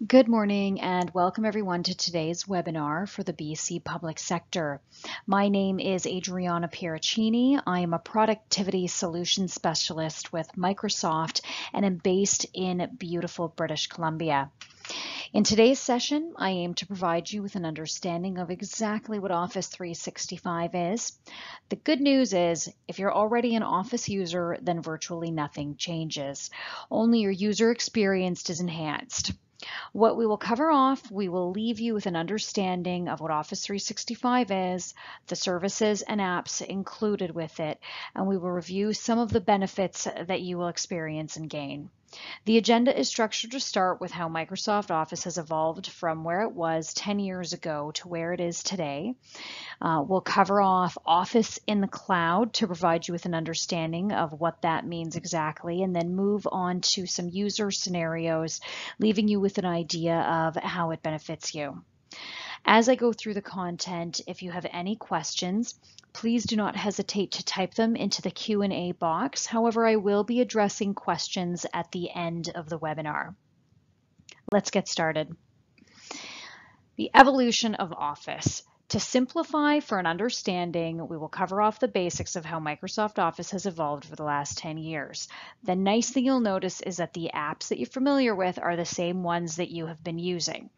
Good morning and welcome everyone to today's webinar for the BC Public Sector. My name is Adriana Piericini. I am a Productivity Solutions Specialist with Microsoft and am based in beautiful British Columbia. In today's session, I aim to provide you with an understanding of exactly what Office 365 is. The good news is, if you're already an Office user, then virtually nothing changes. Only your user experience is enhanced. What we will cover off, we will leave you with an understanding of what Office 365 is, the services and apps included with it, and we will review some of the benefits that you will experience and gain. The agenda is structured to start with how Microsoft Office has evolved from where it was 10 years ago to where it is today. We'll cover off Office in the cloud to provide you with an understanding of what that means exactly, and then move on to some user scenarios, leaving you with an idea of how it benefits you. As I go through the content, if you have any questions, please do not hesitate to type them into the Q&A box. However, I will be addressing questions at the end of the webinar. Let's get started. The evolution of Office. To simplify for an understanding, we will cover off the basics of how Microsoft Office has evolved for the last 10 years. The nice thing you'll notice is that the apps that you're familiar with are the same ones that you have been using,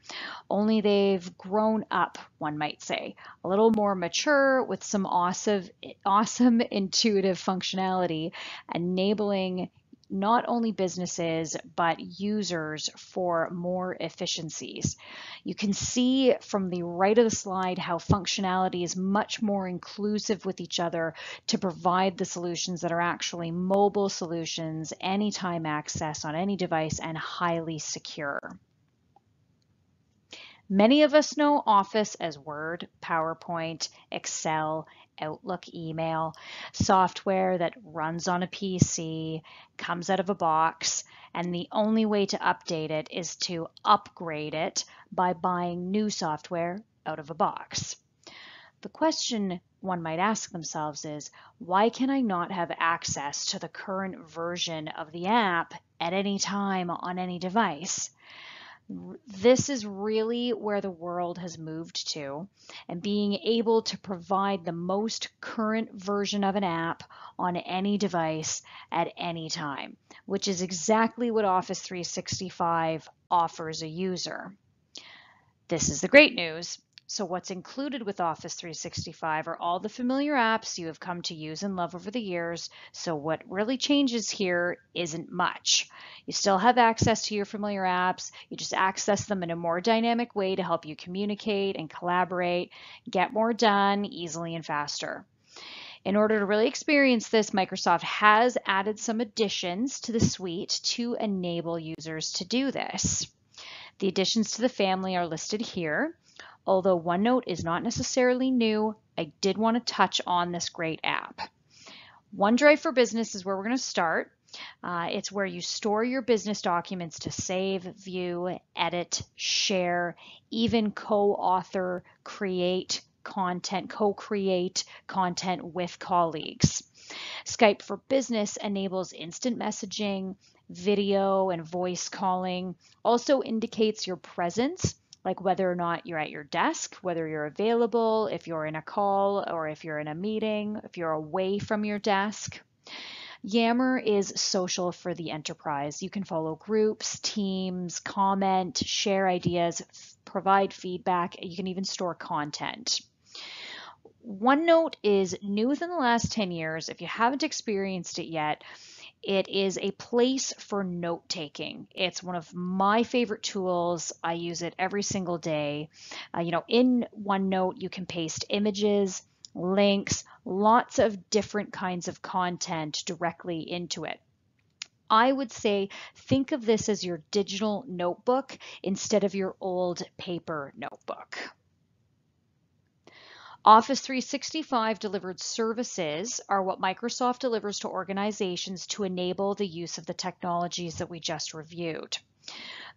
only they've grown up, one might say, a little more mature with some awesome intuitive functionality, enabling not only businesses, but users for more efficiencies. You can see from the right of the slide how functionality is much more inclusive with each other to provide the solutions that are actually mobile solutions, anytime access on any device, and highly secure. Many of us know Office as Word, PowerPoint, Excel, Outlook, email, software that runs on a PC, comes out of a box, and the only way to update it is to upgrade it by buying new software out of a box. The question one might ask themselves is, why can I not have access to the current version of the app at any time on any device? This is really where the world has moved to, and being able to provide the most current version of an app on any device at any time, which is exactly what Office 365 offers a user. This is the great news. So what's included with Office 365 are all the familiar apps you have come to use and love over the years. So what really changes here isn't much. You still have access to your familiar apps. You just access them in a more dynamic way to help you communicate and collaborate, get more done easily and faster. In order to really experience this, Microsoft has added some additions to the suite to enable users to do this. The additions to the family are listed here. Although OneNote is not necessarily new, I did want to touch on this great app. OneDrive for Business is where we're going to start. It's where you store your business documents to save, view, edit, share, even co-author, create content, co-create content with colleagues. Skype for Business enables instant messaging, video, and voice calling. Also indicates your presence, like whether or not you're at your desk, whether you're available, if you're in a call or if you're in a meeting, if you're away from your desk. Yammer is social for the enterprise. You can follow groups, teams, comment, share ideas, provide feedback. You can even store content. OneNote is new within the last 10 years. If you haven't experienced it yet, it is a place for note-taking. It's one of my favorite tools. I use it every single day. In OneNote, you can paste images, links, lots of different kinds of content directly into it. I would say think of this as your digital notebook instead of your old paper notebook. Office 365 delivered services are what Microsoft delivers to organizations to enable the use of the technologies that we just reviewed.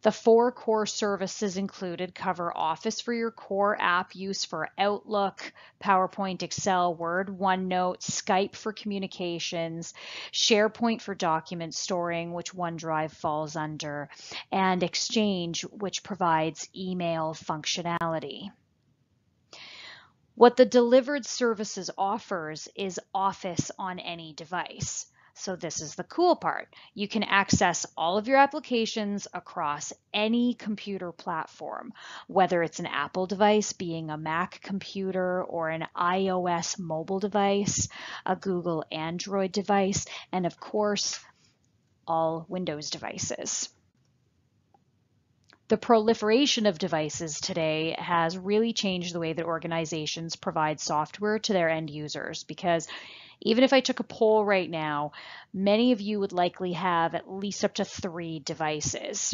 The 4 core services included cover Office for your core app use for Outlook, PowerPoint, Excel, Word, OneNote, Skype for communications, SharePoint for document storing, which OneDrive falls under, and Exchange, which provides email functionality. What the delivered services offers is Office on any device. So this is the cool part. You can access all of your applications across any computer platform, whether it's an Apple device being a Mac computer or an iOS mobile device, a Google Android device, and of course, all Windows devices. The proliferation of devices today has really changed the way that organizations provide software to their end users, because even if I took a poll right now, many of you would likely have at least up to 3 devices.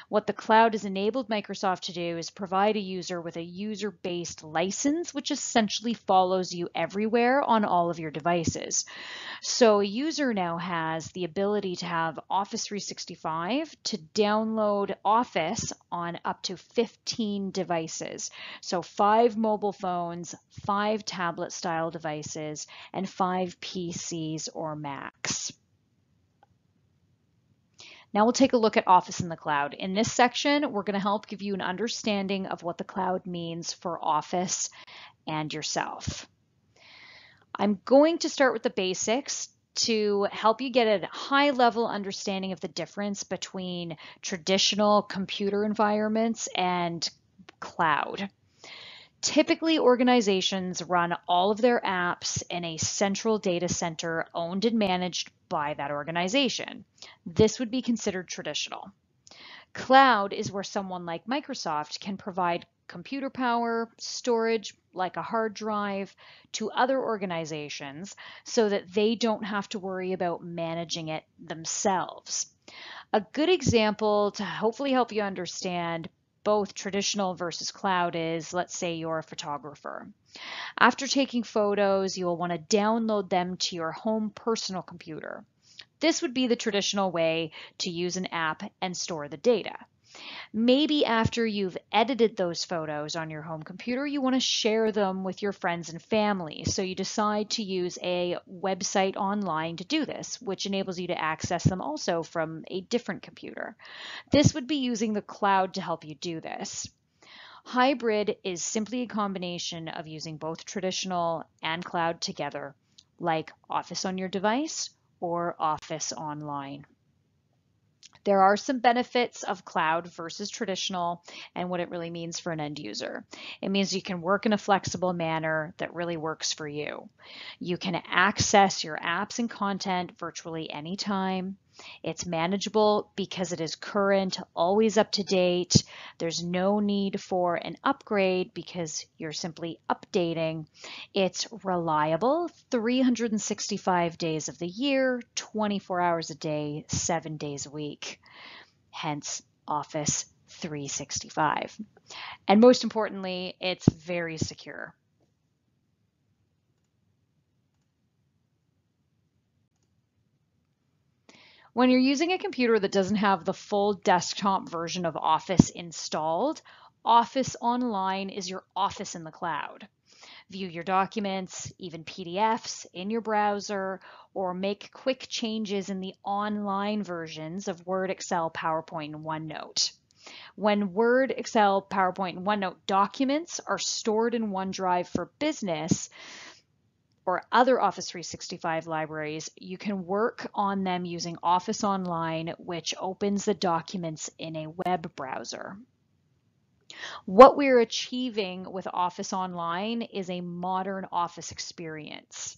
What the cloud has enabled Microsoft to do is provide a user with a user-based license, which essentially follows you everywhere on all of your devices. So a user now has the ability to have Office 365 to download Office on up to 15 devices. So 5 mobile phones, 5 tablet-style devices, and 5 PCs or Macs. Now we'll take a look at Office in the cloud. In this section, we're going to help give you an understanding of what the cloud means for Office and yourself. I'm going to start with the basics to help you get a high-level understanding of the difference between traditional computer environments and cloud. Typically, organizations run all of their apps in a central data center owned and managed by that organization. This would be considered traditional. Cloud is where someone like Microsoft can provide computer power, storage like a hard drive to other organizations so that they don't have to worry about managing it themselves. A good example to hopefully help you understand both traditional versus cloud is, let's say you're a photographer. After taking photos, you'll want to download them to your home personal computer. This would be the traditional way to use an app and store the data. Maybe after you've edited those photos on your home computer, you want to share them with your friends and family. So you decide to use a website online to do this, which enables you to access them also from a different computer. This would be using the cloud to help you do this. Hybrid is simply a combination of using both traditional and cloud together, like Office on your device or Office online. There are some benefits of cloud versus traditional and what it really means for an end user. It means you can work in a flexible manner that really works for you. You can access your apps and content virtually anytime. It's manageable because it is current, always up to date. There's no need for an upgrade because you're simply updating. It's reliable 365 days of the year, 24 hours a day, 7 days a week. Hence Office 365. And most importantly, it's very secure. When you're using a computer that doesn't have the full desktop version of Office installed, Office Online is your Office in the cloud. View your documents, even PDFs, in your browser, or make quick changes in the online versions of Word, Excel, PowerPoint, and OneNote. When Word, Excel, PowerPoint, and OneNote documents are stored in OneDrive for Business, or other Office 365 libraries, you can work on them using Office Online, which opens the documents in a web browser. What we're achieving with Office Online is a modern Office experience.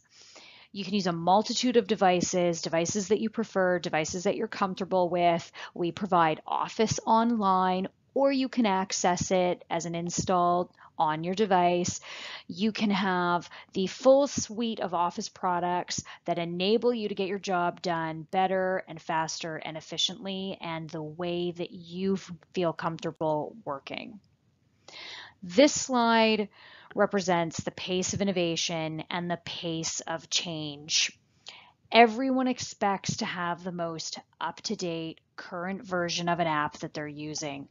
You can use a multitude of devices that you prefer, devices that you're comfortable with. We provide Office Online, or you can access it as an install on your device. You can have the full suite of Office products that enable you to get your job done better and faster and efficiently and the way that you feel comfortable working. This slide represents the pace of innovation and the pace of change. Everyone expects to have the most up-to-date, current version of an app that they're using.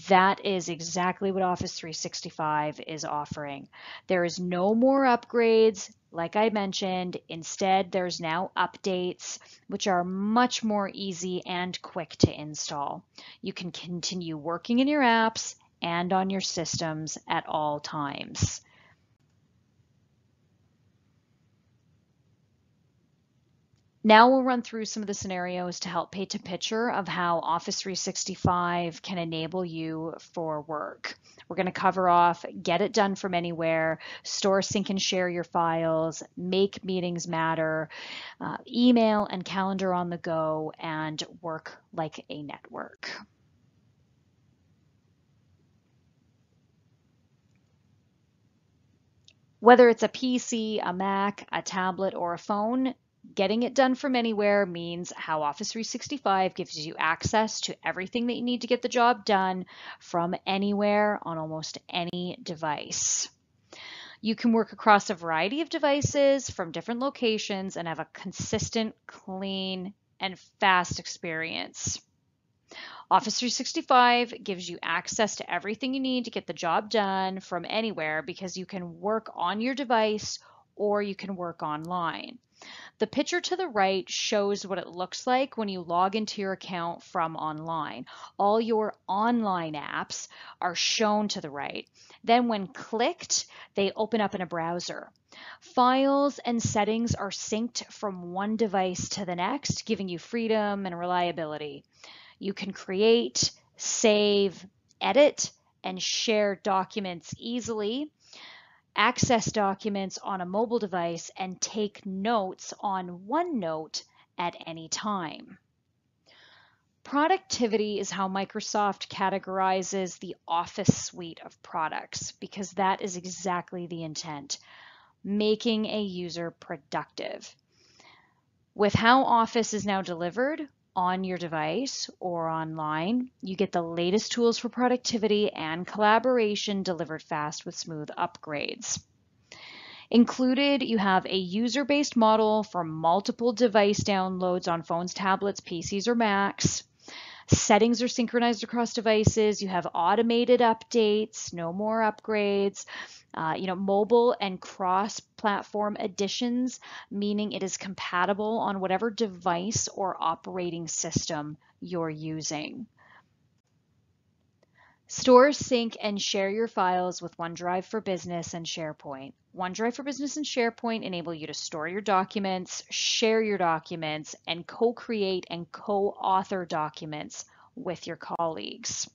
That is exactly what Office 365 is offering. There is no more upgrades, like I mentioned. Instead, there's now updates, which are much more easy and quick to install. You can continue working in your apps and on your systems at all times. Now we'll run through some of the scenarios to help paint a picture of how Office 365 can enable you for work. We're going to cover off get it done from anywhere, store, sync, and share your files, make meetings matter, email and calendar on the go, and work like a network. Whether it's a PC, a Mac, a tablet, or a phone, getting it done from anywhere means how Office 365 gives you access to everything that you need to get the job done from anywhere on almost any device. You can work across a variety of devices from different locations and have a consistent, clean, and fast experience. Office 365 gives you access to everything you need to get the job done from anywhere because you can work on your device or you can work online. The picture to the right shows what it looks like when you log into your account from online. All your online apps are shown to the right. Then when clicked, they open up in a browser. Files and settings are synced from one device to the next, giving you freedom and reliability. You can create, save, edit, and share documents easily, access documents on a mobile device, and take notes on OneNote at any time. Productivity is how Microsoft categorizes the Office suite of products because that is exactly the intent, making a user productive. With how Office is now delivered, on your device or online, you get the latest tools for productivity and collaboration delivered fast with smooth upgrades. Included, you have a user-based model for multiple device downloads on phones, tablets, PCs, or Macs. Settings are synchronized across devices. You have automated updates, no more upgrades. Mobile and cross-platform additions, meaning it is compatible on whatever device or operating system you're using. Store, sync, and share your files with OneDrive for Business and SharePoint. OneDrive for Business and SharePoint enable you to store your documents, share your documents, and co-create and co-author documents with your colleagues.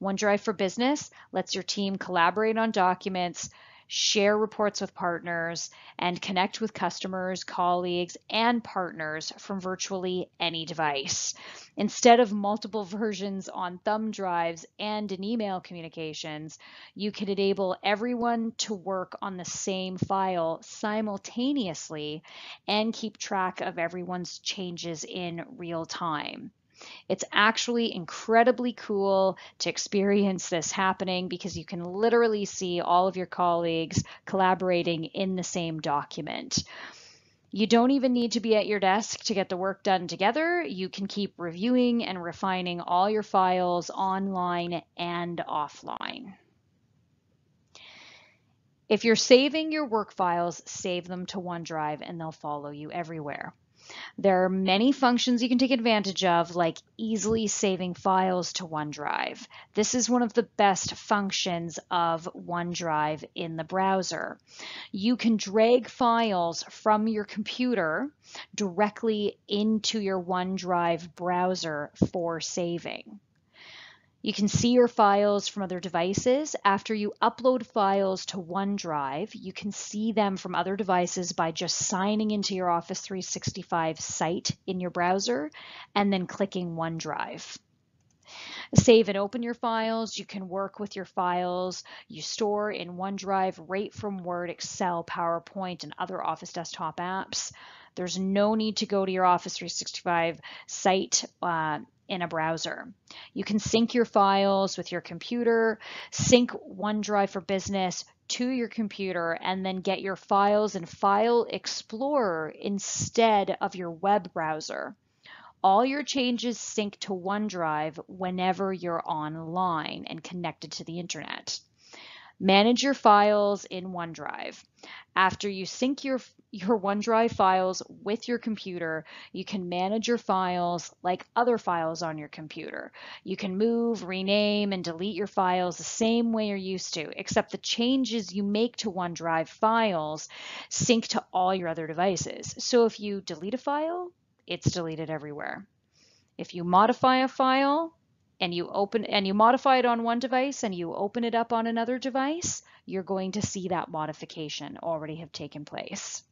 OneDrive for Business lets your team collaborate on documents, share reports with partners, and connect with customers, colleagues, and partners from virtually any device. Instead of multiple versions on thumb drives and in email communications, you can enable everyone to work on the same file simultaneously and keep track of everyone's changes in real time. It's actually incredibly cool to experience this happening because you can literally see all of your colleagues collaborating in the same document. You don't even need to be at your desk to get the work done together. You can keep reviewing and refining all your files online and offline. If you're saving your work files, save them to OneDrive and they'll follow you everywhere. There are many functions you can take advantage of, like easily saving files to OneDrive. This is one of the best functions of OneDrive in the browser. You can drag files from your computer directly into your OneDrive browser for saving. You can see your files from other devices. After you upload files to OneDrive, you can see them from other devices by just signing into your Office 365 site in your browser and then clicking OneDrive. Save and open your files. You can work with your files you store in OneDrive right from Word, Excel, PowerPoint, and other Office desktop apps. There's no need to go to your Office 365 site in a browser. You can sync your files with your computer, sync OneDrive for Business to your computer, and then get your files in File Explorer instead of your web browser. All your changes sync to OneDrive whenever you're online and connected to the internet. Manage your files in OneDrive. After you sync your OneDrive files with your computer, you can manage your files like other files on your computer. You can move, rename, and delete your files the same way you're used to, except the changes you make to OneDrive files sync to all your other devices. So if you delete a file, it's deleted everywhere. If you modify a file, and you modify it on one device and you open it up on another device, you're going to see that modification already have taken place.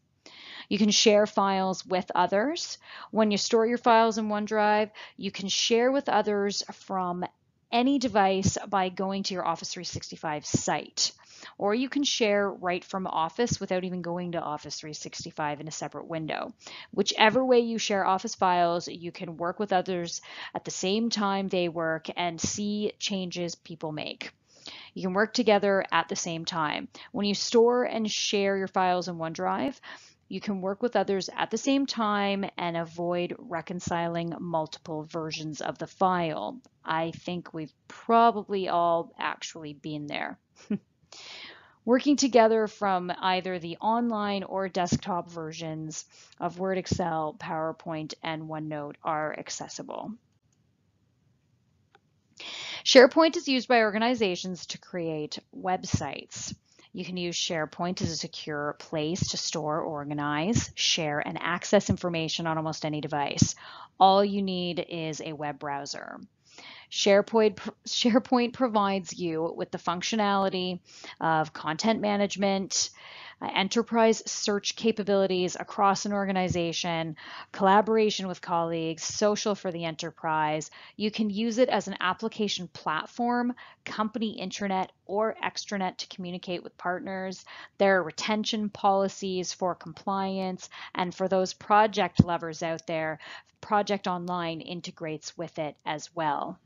You can share files with others. When you store your files in OneDrive, you can share with others from any device by going to your Office 365 site. Or you can share right from Office without even going to Office 365 in a separate window. Whichever way you share Office files, you can work with others at the same time they work and see changes people make. You can work together at the same time. When you store and share your files in OneDrive, you can work with others at the same time and avoid reconciling multiple versions of the file. I think we've probably all actually been there. Working together from either the online or desktop versions of Word, Excel, PowerPoint, and OneNote are accessible. SharePoint is used by organizations to create websites. You can use SharePoint as a secure place to store, organize, share, and access information on almost any device. All you need is a web browser. SharePoint provides you with the functionality of content management, enterprise search capabilities across an organization, collaboration with colleagues, social for the enterprise. You can use it as an application platform, company intranet, or extranet to communicate with partners. There are retention policies for compliance, and for those project lovers out there, Project Online integrates with it as well.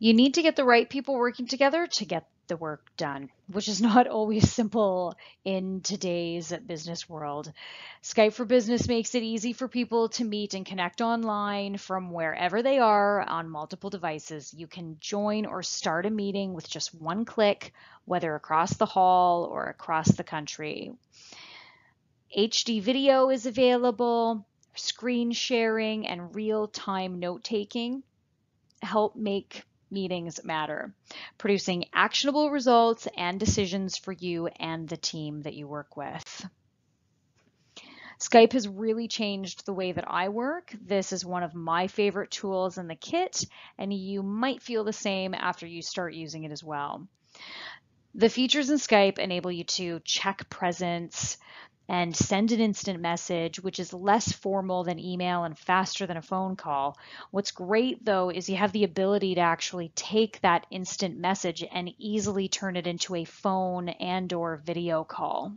You need to get the right people working together to get the work done, which is not always simple in today's business world. Skype for Business makes it easy for people to meet and connect online from wherever they are on multiple devices. You can join or start a meeting with just one click, whether across the hall or across the country. HD video is available. Screen sharing and real-time note-taking help make meetings matter, producing actionable results and decisions for you and the team that you work with. Skype has really changed the way that I work. This is one of my favorite tools in the kit, and you might feel the same after you start using it as well. The features in Skype enable you to check presence and send an instant message, which is less formal than email and faster than a phone call. What's great though is you have the ability to actually take that instant message and easily turn it into a phone and/or video call.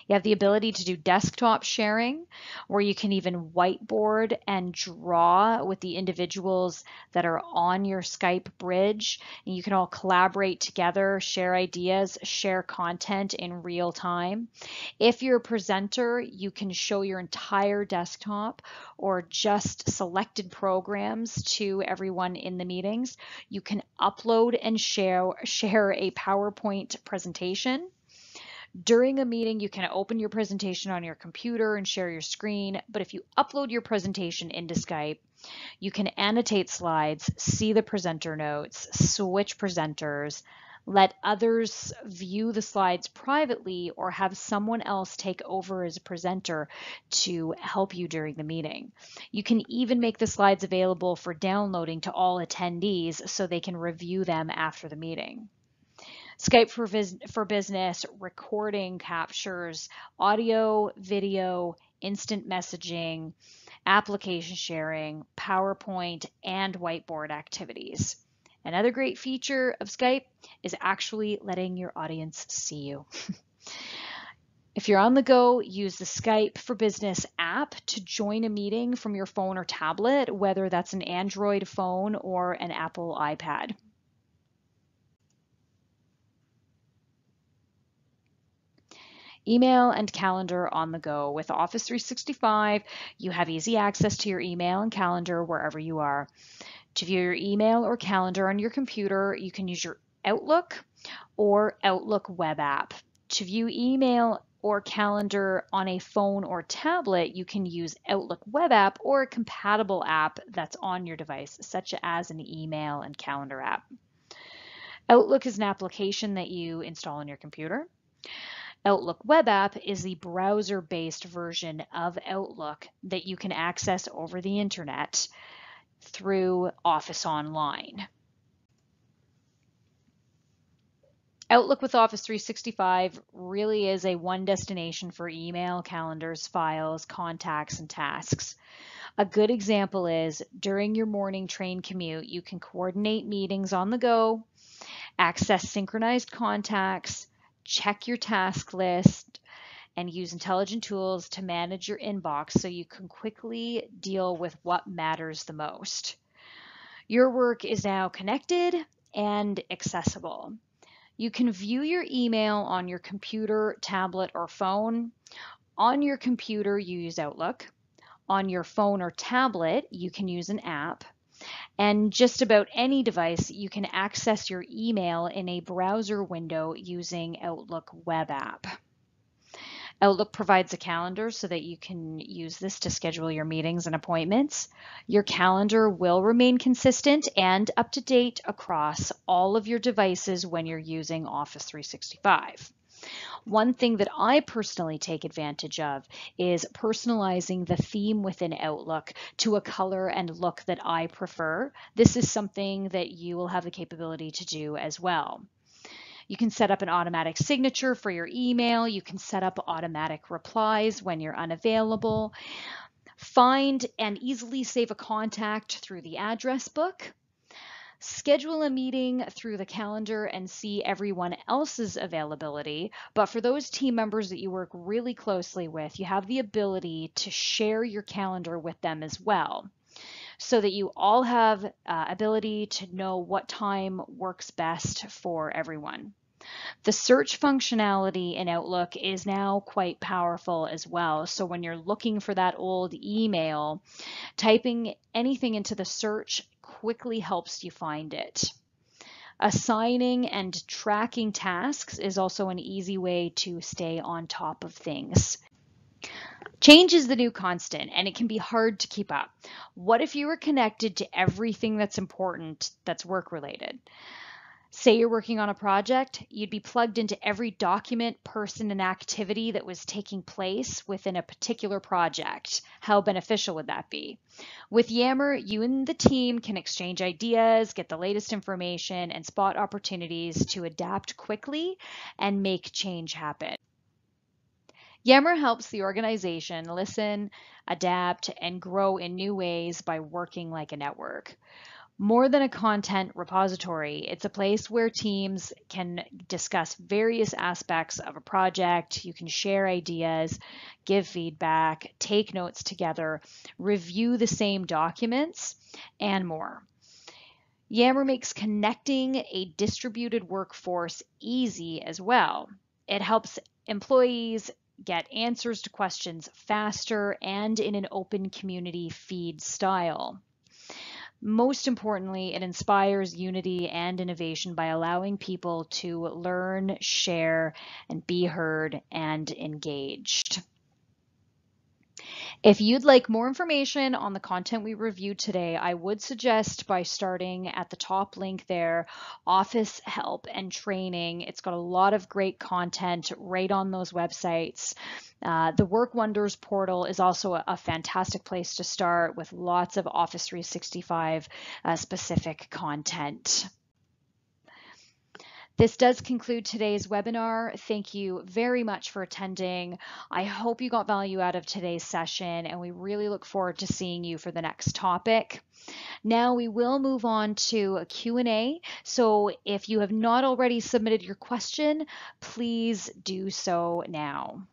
You have the ability to do desktop sharing, where you can even whiteboard and draw with the individuals that are on your Skype bridge. And you can all collaborate together, share ideas, share content in real time. If you're a presenter, you can show your entire desktop or just selected programs to everyone in the meetings. You can upload and share a PowerPoint presentation. During a meeting, you can open your presentation on your computer and share your screen, but if you upload your presentation into Skype, you can annotate slides, see the presenter notes, switch presenters, let others view the slides privately, or have someone else take over as a presenter to help you during the meeting. You can even make the slides available for downloading to all attendees so they can review them after the meeting. Skype for Business recording captures audio, video, instant messaging, application sharing, PowerPoint, and whiteboard activities. Another great feature of Skype is actually letting your audience see you. If you're on the go, use the Skype for Business app to join a meeting from your phone or tablet, whether that's an Android phone or an Apple iPad. Email and calendar on the go. With Office 365, you have easy access to your email and calendar wherever you are. To view your email or calendar on your computer, you can use your Outlook or Outlook web app. To view email or calendar on a phone or tablet, you can use Outlook web app or a compatible app that's on your device, such as an email and calendar app. Outlook is an application that you install on your computer. Outlook web app is the browser-based version of Outlook that you can access over the internet through Office Online. Outlook with Office 365 really is a one destination for email, calendars, files, contacts, and tasks. A good example is during your morning train commute, you can coordinate meetings on the go, access synchronized contacts, check your task list, and use intelligent tools to manage your inbox so you can quickly deal with what matters the most. Your work is now connected and accessible. You can view your email on your computer, tablet, or phone. On your computer, you use Outlook. On your phone or tablet, you can use an app. And just about any device, you can access your email in a browser window using Outlook web app. Outlook provides a calendar so that you can use this to schedule your meetings and appointments. Your calendar will remain consistent and up to date across all of your devices when you're using Office 365. One thing that I personally take advantage of is personalizing the theme within Outlook to a color and look that I prefer. This is something that you will have the capability to do as well. You can set up an automatic signature for your email. You can set up automatic replies when you're unavailable. Find and easily save a contact through the address book. Schedule a meeting through the calendar and see everyone else's availability. But for those team members that you work really closely with, you have the ability to share your calendar with them as well, so that you all have ability to know what time works best for everyone. The search functionality in Outlook is now quite powerful as well. So when you're looking for that old email, typing anything into the search quickly helps you find it. Assigning and tracking tasks is also an easy way to stay on top of things. Change is the new constant, and it can be hard to keep up. What if you were connected to everything that's important that's work-related? Say you're working on a project, you'd be plugged into every document, person, and activity that was taking place within a particular project. How beneficial would that be? With Yammer, you and the team can exchange ideas, get the latest information, and spot opportunities to adapt quickly and make change happen. Yammer helps the organization listen, adapt, and grow in new ways by working like a network. More than a content repository, it's a place where teams can discuss various aspects of a project. You can share ideas, give feedback, take notes together, review the same documents, and more. Yammer makes connecting a distributed workforce easy as well. It helps employees get answers to questions faster and in an open community feed style. Most importantly, it inspires unity and innovation by allowing people to learn, share, and be heard and engaged. If you'd like more information on the content we reviewed today, I would suggest by starting at the top link there, Office Help and Training. It's got a lot of great content right on those websites. The Work Wonders portal is also a fantastic place to start with lots of Office 365 specific content. This does conclude today's webinar. Thank you very much for attending. I hope you got value out of today's session, and we really look forward to seeing you for the next topic. Now we will move on to a Q&A. So if you have not already submitted your question, please do so now.